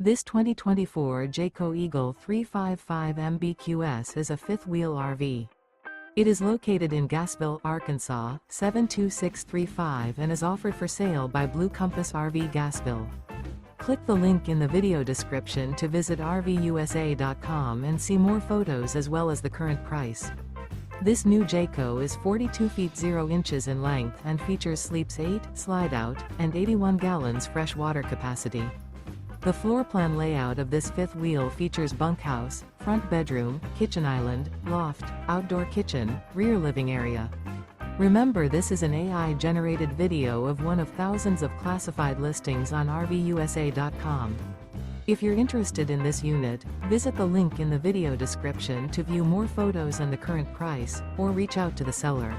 This 2024 Jayco Eagle 355 MBQS is a fifth-wheel RV. It is located in Gassville, Arkansas, 72635 and is offered for sale by Blue Compass RV Gassville. Click the link in the video description to visit RVUSA.com and see more photos as well as the current price. This new Jayco is 42 feet 0 inches in length and features sleeps 8, slide-out, and 81 gallons fresh water capacity. The floor plan layout of this fifth wheel features bunkhouse, front bedroom, kitchen island, loft, outdoor kitchen, rear living area. Remember, this is an AI-generated video of one of thousands of classified listings on RVUSA.com. If you're interested in this unit, visit the link in the video description to view more photos and the current price, or reach out to the seller.